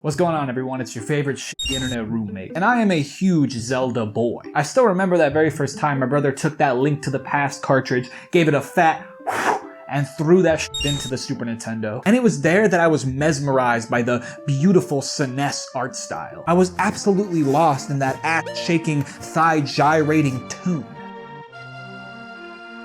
What's going on, everyone? It's your favorite internet roommate, and I am a huge Zelda boy. I still remember that very first time my brother took that Link to the Past cartridge, gave it a fat and threw that into the Super Nintendo. And it was there that I was mesmerized by the beautiful SNES art style. I was absolutely lost in that ass-shaking, thigh-gyrating tune.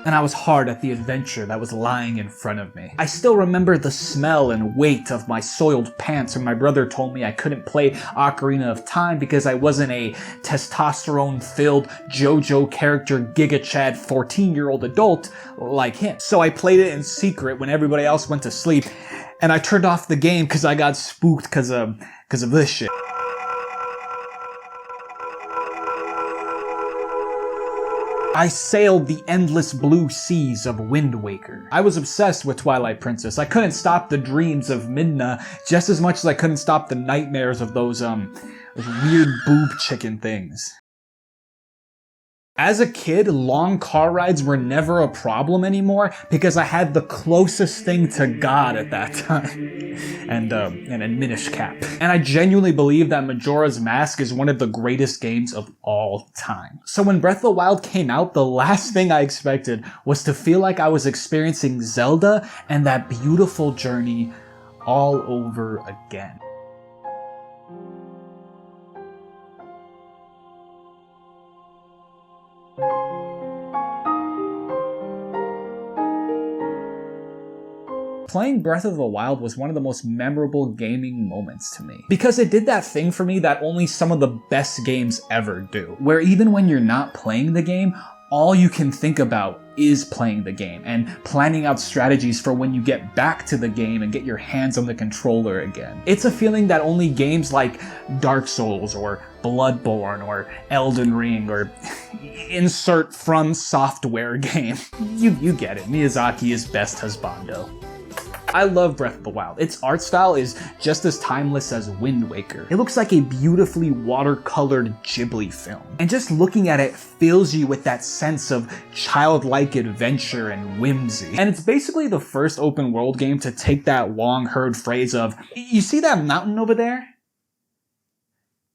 And I was hard at the adventure that was lying in front of me. I still remember the smell and weight of my soiled pants when my brother told me I couldn't play Ocarina of Time because I wasn't a testosterone-filled JoJo character Giga Chad 14-year-old adult like him. So I played it in secret when everybody else went to sleep, and I turned off the game because I got spooked because of this shit. I sailed the endless blue seas of Wind Waker. I was obsessed with Twilight Princess. I couldn't stop the dreams of Midna just as much as I couldn't stop the nightmares of those weird boob chicken things. As a kid, long car rides were never a problem anymore because I had the closest thing to God at that time. And a Minish cap. And I genuinely believe that Majora's Mask is one of the greatest games of all time. So when Breath of the Wild came out, the last thing I expected was to feel like I was experiencing Zelda and that beautiful journey all over again. Playing Breath of the Wild was one of the most memorable gaming moments to me. Because it did that thing for me that only some of the best games ever do. Where even when you're not playing the game, all you can think about is playing the game and planning out strategies for when you get back to the game and get your hands on the controller again. It's a feeling that only games like Dark Souls or Bloodborne or Elden Ring or insert From Software game. You get it. Miyazaki is best husbando. I love Breath of the Wild. Its art style is just as timeless as Wind Waker. It looks like a beautifully watercolored Ghibli film. And just looking at it fills you with that sense of childlike adventure and whimsy. And it's basically the first open world game to take that long-heard phrase of, you see that mountain over there?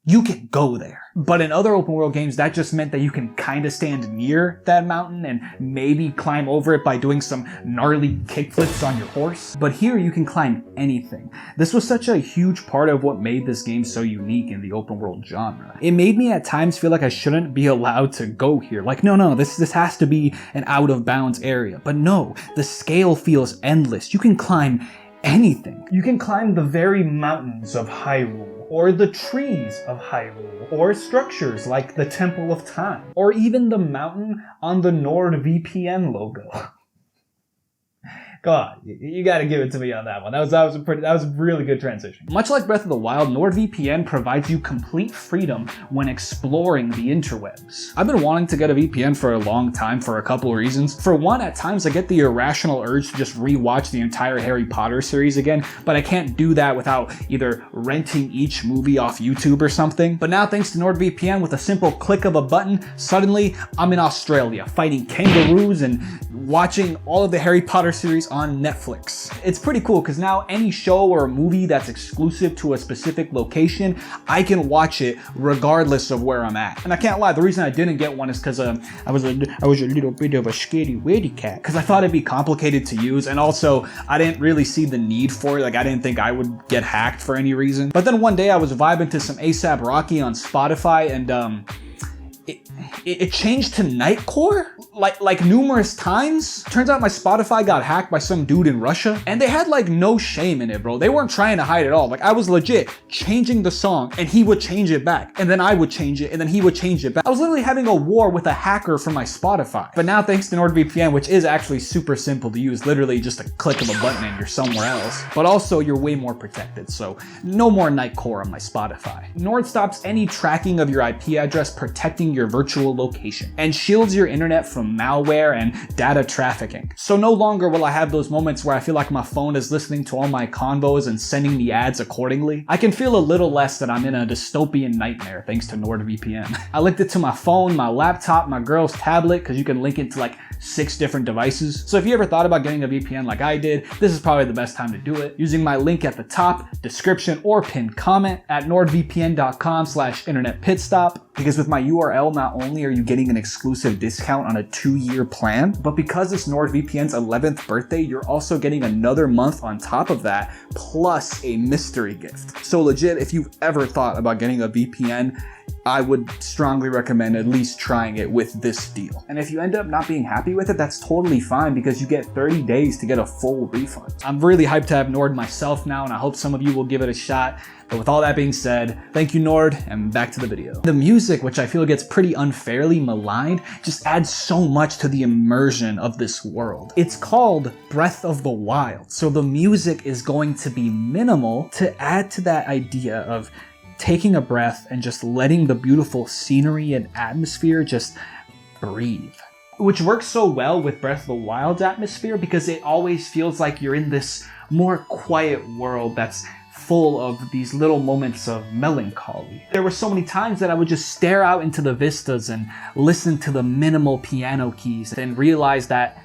You can go there. But in other open world games, that just meant that you can kind of stand near that mountain and maybe climb over it by doing some gnarly kickflips on your horse. But here you can climb anything. This was such a huge part of what made this game so unique in the open world genre. It made me at times feel like I shouldn't be allowed to go here. Like, no, this has to be an out of bounds area. But no, the scale feels endless. You can climb anything. You can climb the very mountains of Hyrule, or the trees of Hyrule, or structures like the Temple of Time, or even the mountain on the Nordvpn logo. God, you gotta give it to me on that one. That was a really good transition. Much like Breath of the Wild, Nordvpn provides you complete freedom when exploring the interwebs. I've been wanting to get a VPN for a long time for a couple of reasons. For one, at times I get the irrational urge to just rewatch the entire Harry Potter series again, but I can't do that without either renting each movie off YouTube or something. But now, thanks to NordVPN, with a simple click of a button, suddenly I'm in Australia fighting kangaroos and watching all of the Harry Potter series on Netflix. It's pretty cool because now any show or a movie that's exclusive to a specific location, I can watch it regardless of where I'm at. And I can't lie, the reason I didn't get one is because I was a little bit of a scaredy weirdy cat, because I thought it'd be complicated to use, and also I didn't really see the need for it. Like, I didn't think I would get hacked for any reason. But then one day I was vibing to some A$AP Rocky on Spotify, and it changed to Nightcore like numerous times. Turns out my Spotify got hacked by some dude in Russia, and they had like no shame in it, bro. They weren't trying to hide it all. Like, I was legit changing the song and he would change it back, and then I would change it and then he would change it back. I was literally having a war with a hacker for my Spotify. But now, thanks to NordVPN, which is actually super simple to use, literally just a click of a button and you're somewhere else, but also you're way more protected, so no more Nightcore on my Spotify. Nord stops any tracking of your IP address, protecting your your virtual location and shields your internet from malware and data trafficking. So no longer will I have those moments where I feel like my phone is listening to all my convos and sending me ads accordingly. I can feel a little less that I'm in a dystopian nightmare thanks to Nordvpn. I linked it to my phone, my laptop, my girl's tablet, because you can link it to like 6 different devices. So if you ever thought about getting a VPN like I did, this is probably the best time to do it. Using my link at the top, description, or pinned comment at nordvpn.com/internetpitstop. Because with my URL, not only are you getting an exclusive discount on a 2-year plan, but because it's Nordvpn's 11th birthday, you're also getting another month on top of that, plus a mystery gift. So legit, if you've ever thought about getting a VPN, I would strongly recommend at least trying it with this deal. And if you end up not being happy with it, that's totally fine because you get 30 days to get a full refund. I'm really hyped to have Nord myself now, and I hope some of you will give it a shot. But with all that being said, thank you Nord, and back to the video. The music, which I feel gets pretty unfairly maligned, just adds so much to the immersion of this world. It's called Breath of the Wild, so the music is going to be minimal to add to that idea of taking a breath and just letting the beautiful scenery and atmosphere just breathe. Which works so well with Breath of the Wild's atmosphere because it always feels like you're in this more quiet world that's full of these little moments of melancholy. There were so many times that I would just stare out into the vistas and listen to the minimal piano keys and realize that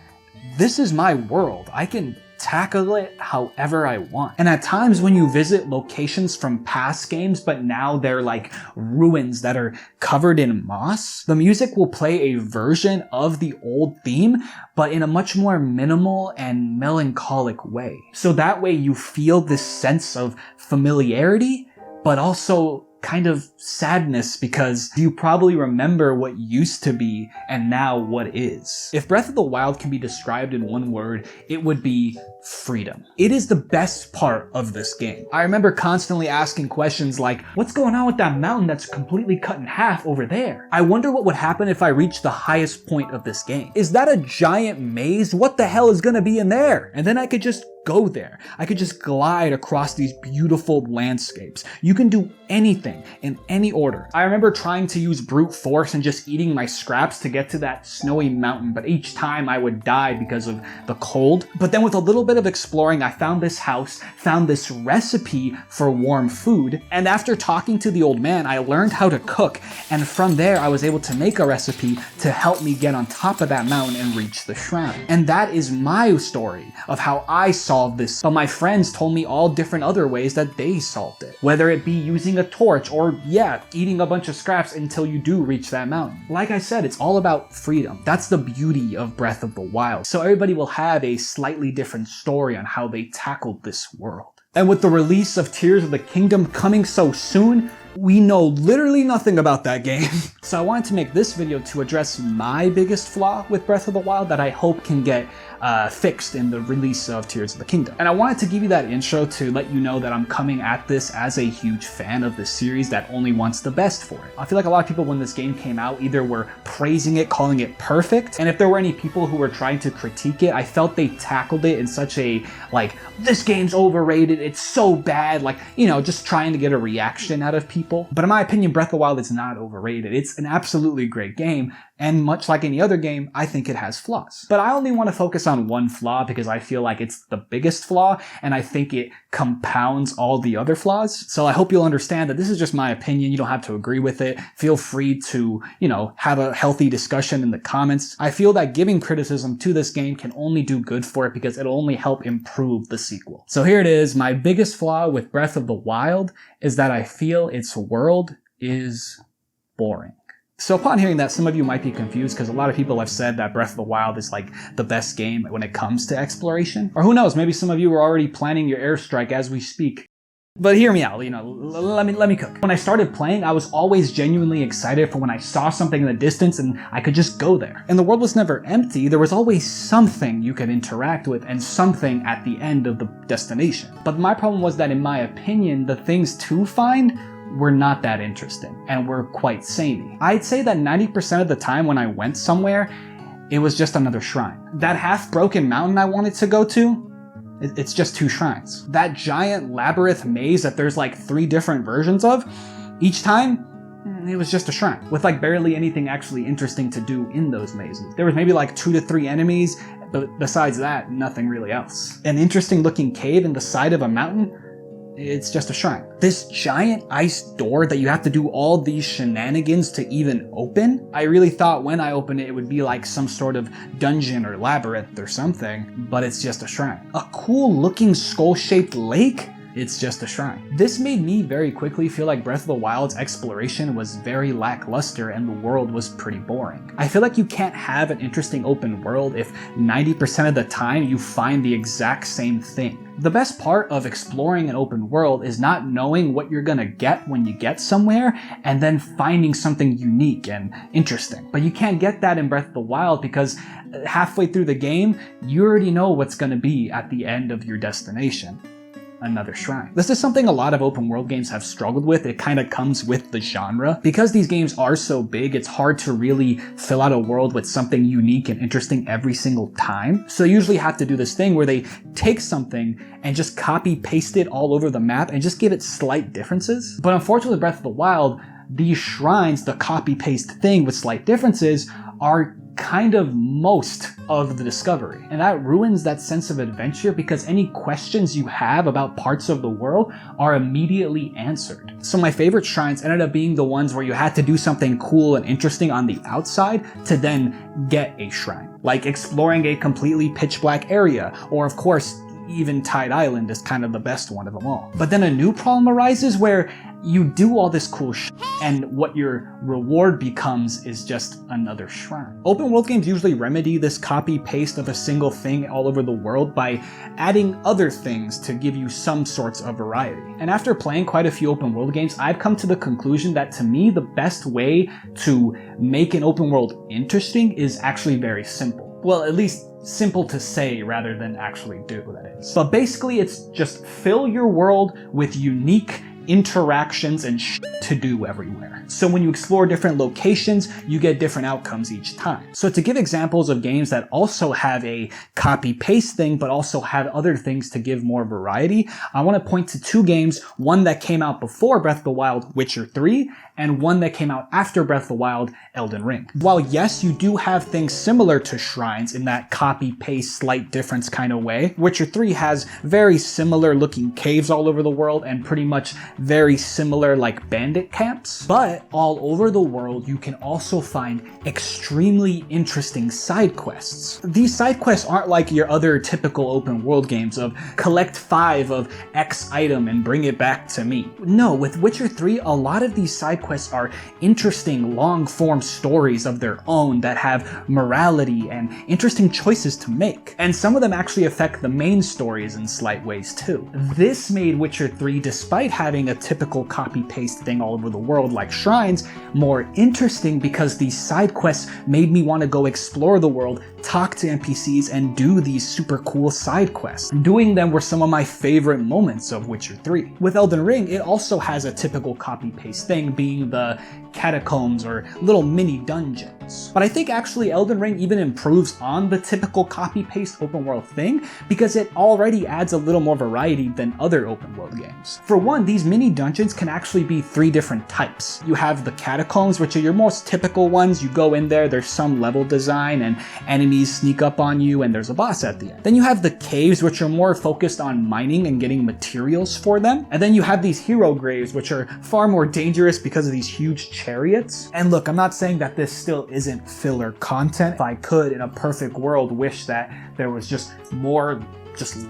this is my world. I can tackle it however I want. And at times when you visit locations from past games, but now they're like ruins that are covered in moss, the music will play a version of the old theme, but in a much more minimal and melancholic way. So that way you feel this sense of familiarity, but also kind of sadness because you probably remember what used to be and now what is. If Breath of the Wild can be described in one word, it would be freedom. It is the best part of this game. I remember constantly asking questions like, what's going on with that mountain that's completely cut in half over there? I wonder what would happen if I reached the highest point of this game. Is that a giant maze? What the hell is gonna be in there? And then I could just go there. I could just glide across these beautiful landscapes. You can do anything in any order. I remember trying to use brute force and just eating my scraps to get to that snowy mountain, but each time I would die because of the cold. But then with a little bit of exploring, I found this house, found this recipe for warm food, and after talking to the old man, I learned how to cook, and from there I was able to make a recipe to help me get on top of that mountain and reach the shrine. And that is my story of how I solved this, but my friends told me all different other ways that they solved it. Whether it be using a torch or, yeah, eating a bunch of scraps until you do reach that mountain. Like I said, it's all about freedom. That's the beauty of Breath of the Wild. So everybody will have a slightly different story on how they tackled this world. And with the release of Tears of the Kingdom coming so soon, we know literally nothing about that game. So I wanted to make this video to address my biggest flaw with Breath of the Wild that I hope can get fixed in the release of Tears of the Kingdom. And I wanted to give you that intro to let you know that I'm coming at this as a huge fan of this series that only wants the best for it. I feel like a lot of people when this game came out either were praising it, calling it perfect, and if there were any people who were trying to critique it, I felt they tackled it in such a, like, this game's overrated, it's so bad, like, you know, just trying to get a reaction out of people. But in my opinion, Breath of the Wild is not overrated. It's an absolutely great game, and much like any other game, I think it has flaws. But I only want to focus on one flaw because I feel like it's the biggest flaw, and I think it compounds all the other flaws. So I hope you'll understand that this is just my opinion. You don't have to agree with it. Feel free to, you know, have a healthy discussion in the comments. I feel that giving criticism to this game can only do good for it because it'll only help improve the sequel. So here it is. My biggest flaw with Breath of the Wild is that I feel its world is boring. So upon hearing that, some of you might be confused because a lot of people have said that Breath of the Wild is like the best game when it comes to exploration. Or who knows, maybe some of you are already planning your airstrike as we speak. But hear me out, you know, let me cook. When I started playing, I was always genuinely excited for when I saw something in the distance and I could just go there. And the world was never empty, there was always something you could interact with and something at the end of the destination. But my problem was that in my opinion, the things to find were not that interesting and were quite samey. I'd say that 90% of the time when I went somewhere, it was just another shrine. That half-broken mountain I wanted to go to, it's just 2 shrines. That giant labyrinth maze that there's like 3 different versions of, each time, it was just a shrine with like barely anything actually interesting to do in those mazes. There was maybe like 2 to 3 enemies, but besides that, nothing really else. An interesting looking cave in the side of a mountain, it's just a shrine. This giant ice door that you have to do all these shenanigans to even open, I really thought when I opened it, it would be like some sort of dungeon or labyrinth or something, but it's just a shrine. A cool looking skull-shaped lake? It's just a shrine. This made me very quickly feel like Breath of the Wild's exploration was very lackluster and the world was pretty boring. I feel like you can't have an interesting open world if 90% of the time you find the exact same thing. The best part of exploring an open world is not knowing what you're gonna get when you get somewhere and then finding something unique and interesting. But you can't get that in Breath of the Wild because halfway through the game, you already know what's gonna be at the end of your destination. Another shrine. This is something a lot of open world games have struggled with. It kind of comes with the genre. Because these games are so big, it's hard to really fill out a world with something unique and interesting every single time. So they usually have to do this thing where they take something and just copy paste it all over the map and just give it slight differences. But unfortunately, Breath of the Wild, these shrines, the copy paste thing with slight differences, are kind of most of the discovery. And that ruins that sense of adventure because any questions you have about parts of the world are immediately answered. So my favorite shrines ended up being the ones where you had to do something cool and interesting on the outside to then get a shrine. Like exploring a completely pitch black area, or of course, even Tide Island is kind of the best one of them all. But then a new problem arises where you do all this cool shit and what your reward becomes is just another shrine. Open world games usually remedy this copy paste of a single thing all over the world by adding other things to give you some sorts of variety. And after playing quite a few open world games, I've come to the conclusion that to me, the best way to make an open world interesting is actually very simple. Well, at least simple to say rather than actually do, that is. But basically, it's just fill your world with unique interactions and to do everywhere. So when you explore different locations, you get different outcomes each time. So to give examples of games that also have a copy-paste thing, but also have other things to give more variety, I want to point to 2 games, one that came out before Breath of the Wild, Witcher 3, and one that came out after Breath of the Wild, Elden Ring. While yes, you do have things similar to shrines in that copy-paste slight difference kind of way, Witcher 3 has very similar looking caves all over the world and pretty much very similar like bandit camps. But all over the world, you can also find extremely interesting side quests. These side quests aren't like your other typical open world games of collect 5 of X item and bring it back to me. No, with Witcher 3, a lot of these side quests are interesting long-form stories of their own that have morality and interesting choices to make. And some of them actually affect the main stories in slight ways too. This made Witcher 3, despite having a typical copy-paste thing all over the world like shrines, more interesting because these side quests made me want to go explore the world, talk to NPCs, and do these super cool side quests. Doing them were some of my favorite moments of Witcher 3. With Elden Ring, it also has a typical copy-paste thing, being the catacombs or little mini dungeons. But I think actually Elden Ring even improves on the typical copy-paste open world thing because it already adds a little more variety than other open world games. For one, these mini dungeons can actually be 3 different types. You have the catacombs, which are your most typical ones. You go in there, there's some level design and enemies sneak up on you and there's a boss at the end. Then you have the caves, which are more focused on mining and getting materials for them. And then you have these hero graves, which are far more dangerous because of these huge chariots. And look, I'm not saying that this still isn't filler content. If I could, in a perfect world, wish that there was just more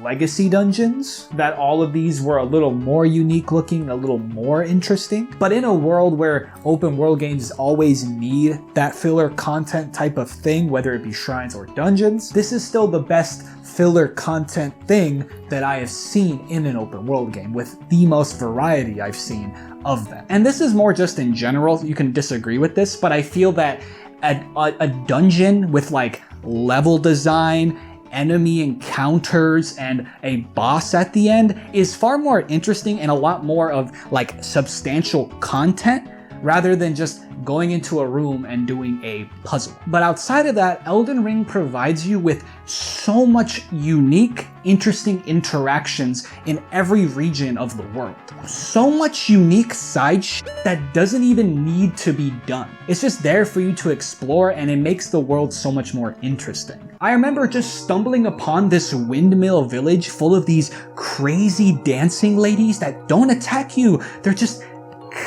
legacy dungeons, that all of these were a little more unique looking, a little more interesting. But in a world where open world games always need that filler content type of thing, whether it be shrines or dungeons, this is still the best filler content thing that I have seen in an open world game, with the most variety I've seen of them. And this is more just in general, you can disagree with this, but I feel that a dungeon with like level design, enemy encounters, and a boss at the end is far more interesting and a lot more of like substantial content rather than just going into a room and doing a puzzle. But outside of that, Elden Ring provides you with so much unique, interesting interactions in every region of the world. So much unique side shit that doesn't even need to be done. It's just there for you to explore, and it makes the world so much more interesting. I remember just stumbling upon this windmill village full of these crazy dancing ladies that don't attack you. They're just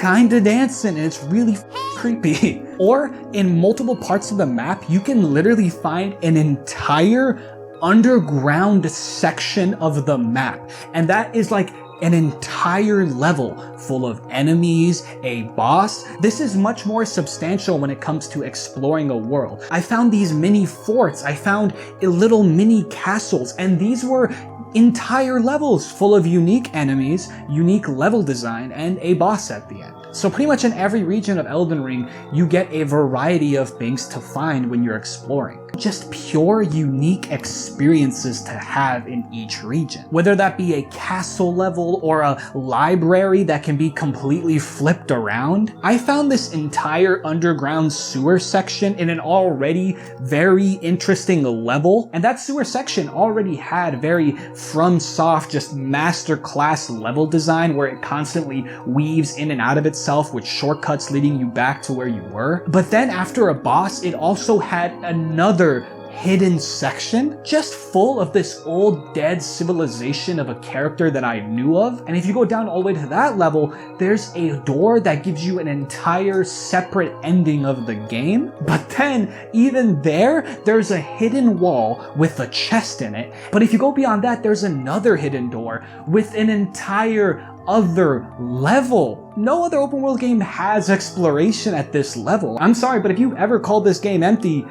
kinda dancing, and it's really creepy. Or in multiple parts of the map, you can literally find an entire underground section of the map, and that is like an entire level full of enemies, a boss. This is much more substantial when it comes to exploring a world. I found these mini forts, I found little mini castles, and these were entire levels full of unique enemies, unique level design, and a boss at the end. So pretty much in every region of Elden Ring, you get a variety of things to find when you're exploring. Just pure, unique experiences to have in each region. Whether that be a castle level or a library that can be completely flipped around. I found this entire underground sewer section in an already very interesting level, and that sewer section already had very FromSoft, just masterclass level design where it constantly weaves in and out of itself with shortcuts leading you back to where you were. But then after a boss, it also had another hidden section just full of this old dead civilization of a character that I knew of. And if you go down all the way to that level, there's a door that gives you an entire separate ending of the game. But then even there's a hidden wall with a chest in it. But if you go beyond that, there's another hidden door with an entire other level. No other open world game has exploration at this level. I'm sorry, but if you ever called this game empty,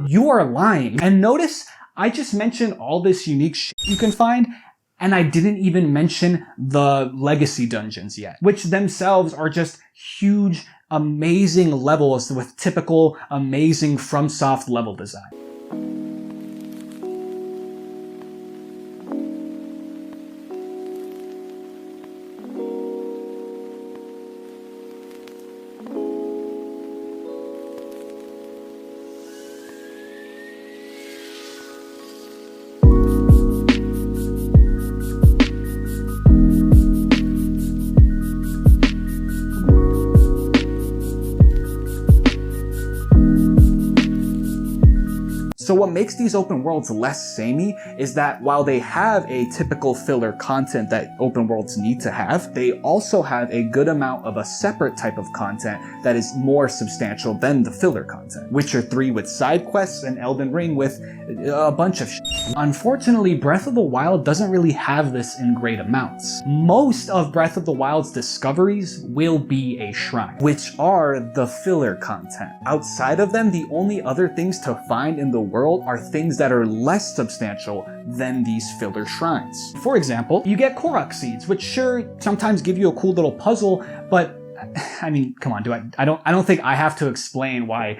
you are lying. And notice, I just mentioned all this unique shit you can find, and I didn't even mention the legacy dungeons yet, which themselves are just huge, amazing levels with typical, amazing FromSoft level design. So what makes these open worlds less samey is that while they have a typical filler content that open worlds need to have, they also have a good amount of a separate type of content that is more substantial than the filler content. Witcher 3 with side quests and Elden Ring with a bunch of shit. Unfortunately, Breath of the Wild doesn't really have this in great amounts. Most of Breath of the Wild's discoveries will be a shrine, which are the filler content. Outside of them, the only other things to find in the world are things that are less substantial than these filler shrines. For example, you get Korok seeds, which sure sometimes give you a cool little puzzle, but I mean, come on, I don't think I have to explain why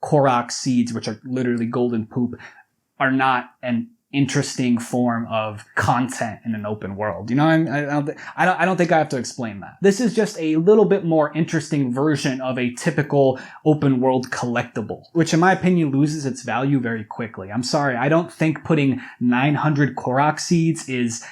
Korok seeds, which are literally golden poop, are not an interesting form of content in an open world. You know, I don't think I have to explain that. This is just a little bit more interesting version of a typical open world collectible, which in my opinion loses its value very quickly. I'm sorry, I don't think putting 900 Korok seeds is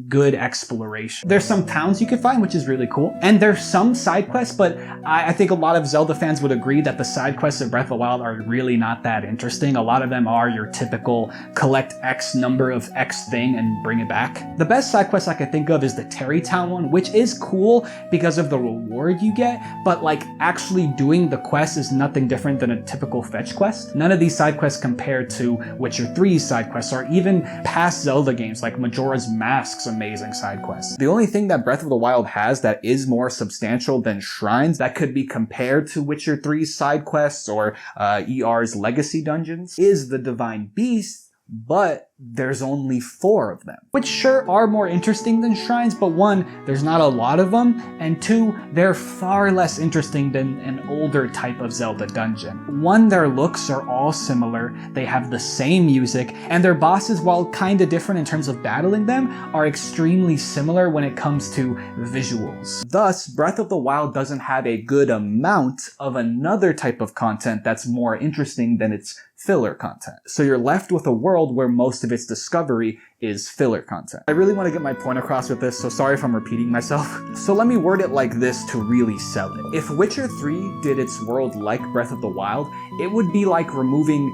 good exploration. There's some towns you can find, which is really cool. And there's some side quests, but I think a lot of Zelda fans would agree that the side quests of Breath of the Wild are really not that interesting. A lot of them are your typical collect X number of X thing and bring it back. The best side quest I can think of is the Terrytown one, which is cool because of the reward you get, but like actually doing the quest is nothing different than a typical fetch quest. None of these side quests compare to Witcher 3's side quests or even past Zelda games like Majora's Mask's amazing side quests. The only thing that Breath of the Wild has that is more substantial than shrines that could be compared to Witcher 3's side quests or ER's legacy dungeons is the Divine Beast, but there's only 4 of them, which sure are more interesting than shrines, but 1, there's not a lot of them, and 2, they're far less interesting than an older type of Zelda dungeon. 1, their looks are all similar, they have the same music, and their bosses, while kinda different in terms of battling them, are extremely similar when it comes to visuals. Thus, Breath of the Wild doesn't have a good amount of another type of content that's more interesting than its filler content. So you're left with a world where most of its discovery is filler content. I really want to get my point across with this, so sorry if I'm repeating myself. So let me word it like this to really sell it. If Witcher 3 did its world like Breath of the Wild, it would be like removing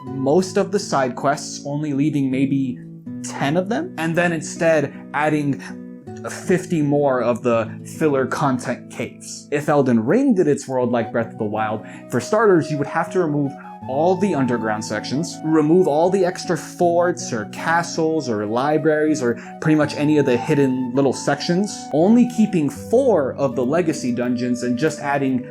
most of the side quests, only leaving maybe 10 of them, and then instead adding 50 more of the filler content caves. If Elden Ring did its world like Breath of the Wild, for starters, you would have to remove all the underground sections, remove all the extra forts or castles or libraries or pretty much any of the hidden little sections, only keeping 4 of the legacy dungeons and just adding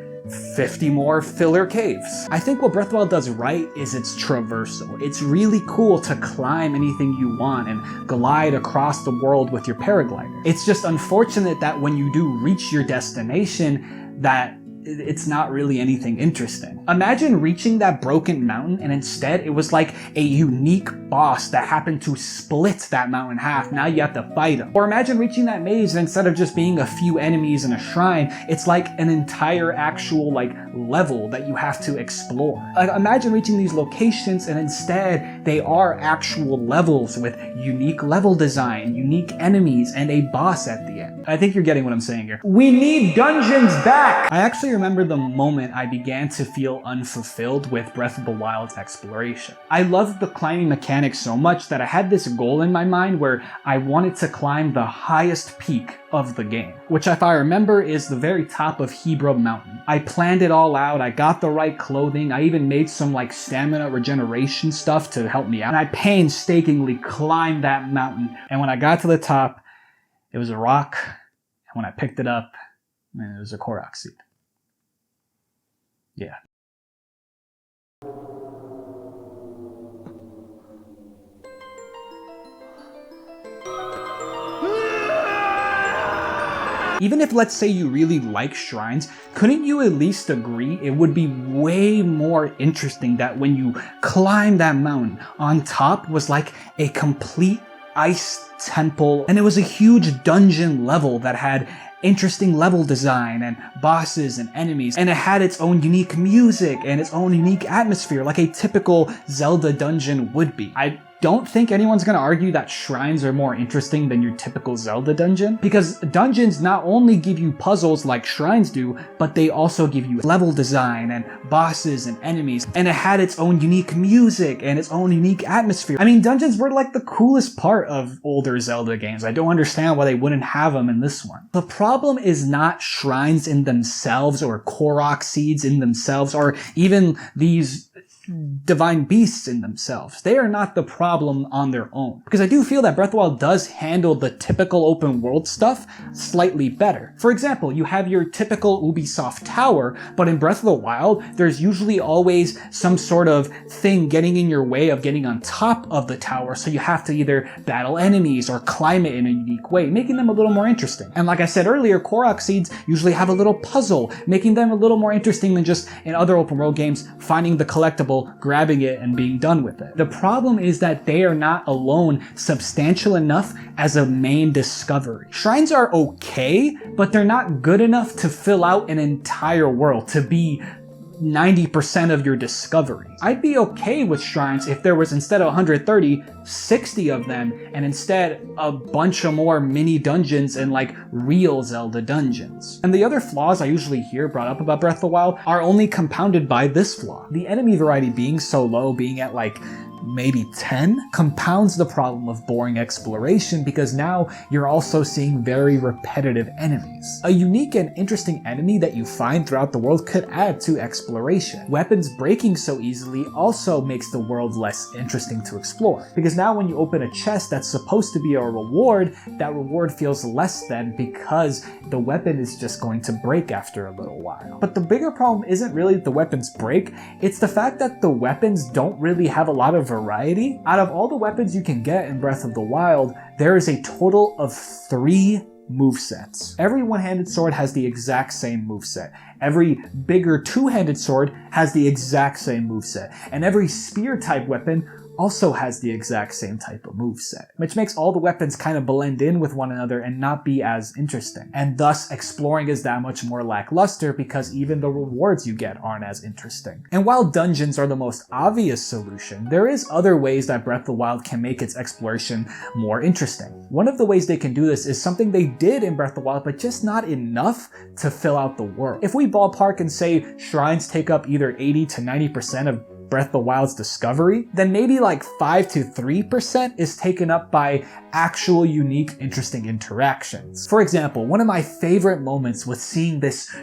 50 more filler caves. I think what Breath of the Wild does right is its traversal. It's really cool to climb anything you want and glide across the world with your paraglider. It's just unfortunate that when you do reach your destination, that it's not really anything interesting. Imagine reaching that broken mountain and instead it was like a unique boss that happened to split that mountain in half. Now you have to fight him. Or imagine reaching that maze and instead of just being a few enemies in a shrine, it's like an entire actual level that you have to explore. Imagine reaching these locations and instead they are actual levels with unique level design, unique enemies, and a boss at the end. I think you're getting what I'm saying here. We need dungeons back! I actually remember the moment I began to feel unfulfilled with Breath of the Wild's exploration. I loved the climbing mechanics so much that I had this goal in my mind where I wanted to climb the highest peak of the game, which if I remember is the very top of Hebra Mountain. I planned it all out, I got the right clothing, I even made some stamina regeneration stuff to help me out, and I painstakingly climbed that mountain, and when I got to the top, it was a rock, and when I picked it up, it was a Korok seed. Yeah. Even if, let's say, you really like shrines, couldn't you at least agree it would be way more interesting that when you climb that mountain, on top was like a complete ice temple, and it was a huge dungeon level that had interesting level design and bosses and enemies, and it had its own unique music and its own unique atmosphere like a typical Zelda dungeon would be. I don't think anyone's gonna argue that shrines are more interesting than your typical Zelda dungeon, because dungeons not only give you puzzles like shrines do, but they also give you level design and bosses and enemies, and it had its own unique music and its own unique atmosphere. I mean, dungeons were like the coolest part of older Zelda games. I don't understand why they wouldn't have them in this one. The problem is not shrines in themselves or Korok seeds in themselves or even these divine beasts in themselves. They are not the problem on their own. Because I do feel that Breath of the Wild does handle the typical open world stuff slightly better. For example, you have your typical Ubisoft tower, but in Breath of the Wild, there's usually always some sort of thing getting in your way of getting on top of the tower, so you have to either battle enemies or climb it in a unique way, making them a little more interesting. And like I said earlier, Korok seeds usually have a little puzzle, making them a little more interesting than just in other open world games, finding the collectible, grabbing it, and being done with it. The problem is that they are not alone substantial enough as a main discovery. Shrines are okay, but they're not good enough to fill out an entire world, to be 90% of your discovery. I'd be okay with shrines if there was, instead of 130, 60 of them, and instead a bunch of more mini dungeons and real Zelda dungeons. And the other flaws I usually hear brought up about Breath of the Wild are only compounded by this flaw. The enemy variety being so low, being at maybe 10, compounds the problem of boring exploration, because now you're also seeing very repetitive enemies. A unique and interesting enemy that you find throughout the world could add to exploration. Weapons breaking so easily also makes the world less interesting to explore, because now when you open a chest that's supposed to be a reward, that reward feels less than, because the weapon is just going to break after a little while. But the bigger problem isn't really the weapons break, it's the fact that the weapons don't really have a lot of variety. Out of all the weapons you can get in Breath of the Wild, there is a total of 3 movesets. Every one-handed sword has the exact same moveset. Every bigger two-handed sword has the exact same moveset. And every spear-type weapon also has the exact same type of moveset, which makes all the weapons kind of blend in with one another and not be as interesting. And thus, exploring is that much more lackluster because even the rewards you get aren't as interesting. And while dungeons are the most obvious solution, there is other ways that Breath of the Wild can make its exploration more interesting. One of the ways they can do this is something they did in Breath of the Wild, but just not enough to fill out the world. If we ballpark and say shrines take up either 80 to 90% of Breath of the Wild's discovery, then maybe like 5 to 3% is taken up by actual unique, interesting interactions. For example, one of my favorite moments was seeing this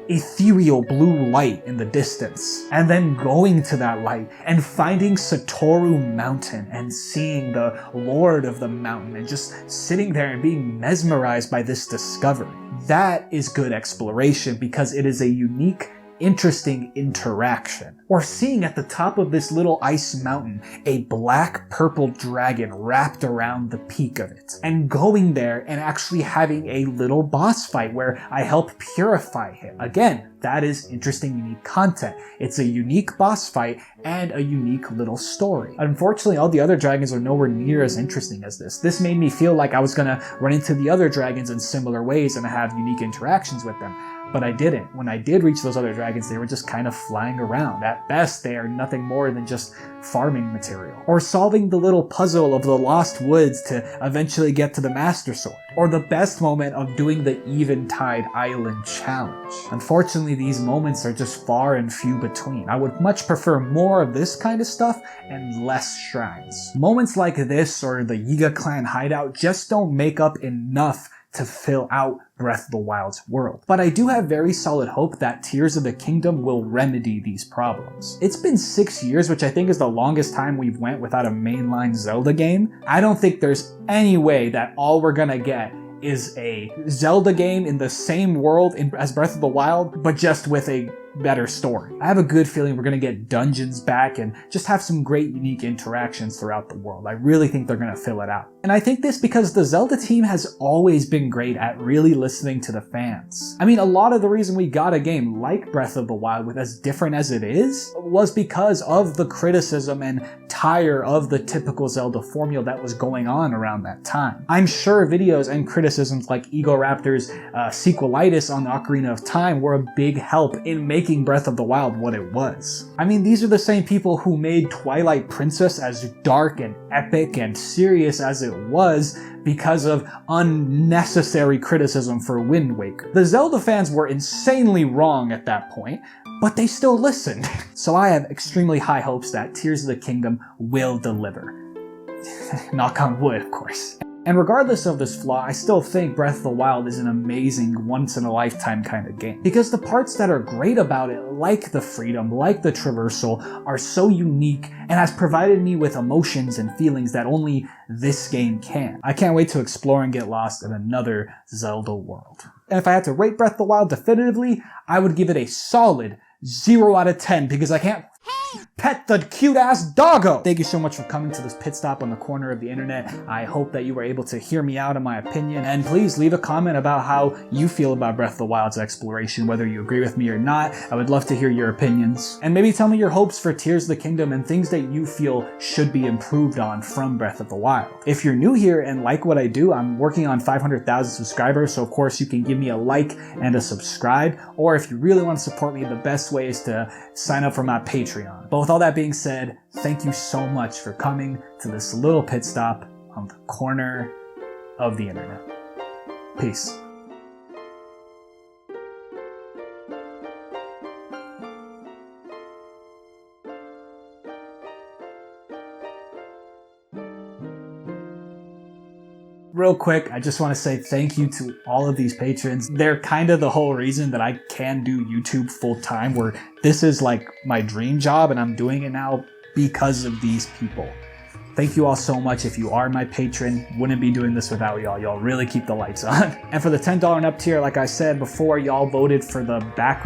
ethereal blue light in the distance, and then going to that light and finding Satoru Mountain and seeing the Lord of the Mountain and just sitting there and being mesmerized by this discovery. That is good exploration because it is a unique, interesting interaction. Or seeing at the top of this little ice mountain a black purple dragon wrapped around the peak of it, and going there and actually having a little boss fight where I help purify him. Again, that is interesting, unique content. It's a unique boss fight and a unique little story. Unfortunately, all the other dragons are nowhere near as interesting as this. This made me feel like I was gonna run into the other dragons in similar ways and have unique interactions with them. But I didn't. When I did reach those other dragons, they were just kind of flying around. At best, they are nothing more than just farming material. Or solving the little puzzle of the Lost Woods to eventually get to the Master Sword. Or the best moment of doing the Eventide Island Challenge. Unfortunately, these moments are just far and few between. I would much prefer more of this kind of stuff and less shrines. Moments like this or the Yiga Clan hideout just don't make up enough to fill out Breath of the Wild's world. But I do have very solid hope that Tears of the Kingdom will remedy these problems. It's been 6 years, which I think is the longest time we've went without a mainline Zelda game. I don't think there's any way that all we're gonna get is a Zelda game in the same world as Breath of the Wild, but just with a better story. I have a good feeling we're going to get dungeons back and just have some great unique interactions throughout the world. I really think they're going to fill it out. And I think this because the Zelda team has always been great at really listening to the fans. I mean, a lot of the reason we got a game like Breath of the Wild with as different as it is was because of the criticism and tire of the typical Zelda formula that was going on around that time. I'm sure videos and criticisms like Egoraptor's sequelitis on the Ocarina of Time were a big help in making Breath of the Wild what it was. I mean, these are the same people who made Twilight Princess as dark and epic and serious as it was because of unnecessary criticism for Wind Waker. The Zelda fans were insanely wrong at that point, but they still listened. So I have extremely high hopes that Tears of the Kingdom will deliver. Knock on wood, of course. And regardless of this flaw, I still think Breath of the Wild is an amazing, once-in-a-lifetime kind of game. Because the parts that are great about it, like the freedom, like the traversal, are so unique and has provided me with emotions and feelings that only this game can. I can't wait to explore and get lost in another Zelda world. And if I had to rate Breath of the Wild definitively, I would give it a solid 0 out of 10 because I can't pet the cute-ass doggo! Thank you so much for coming to this pit stop on the corner of the internet. I hope that you were able to hear me out in my opinion, and please leave a comment about how you feel about Breath of the Wild's exploration, whether you agree with me or not. I would love to hear your opinions. And maybe tell me your hopes for Tears of the Kingdom and things that you feel should be improved on from Breath of the Wild. If you're new here and like what I do, I'm working on 500,000 subscribers, so of course you can give me a like and a subscribe, or if you really want to support me, the best way is to sign up for my Patreon. But with all that being said, thank you so much for coming to this little pit stop on the corner of the internet. Peace. Real quick, I just want to say thank you to all of these patrons. They're kind of the whole reason that I can do YouTube full time, where this is like my dream job and I'm doing it now because of these people. Thank you all so much. If you are my patron, wouldn't be doing this without y'all. Y'all really keep the lights on. And for the $10 and up tier, like I said before, y'all voted for the background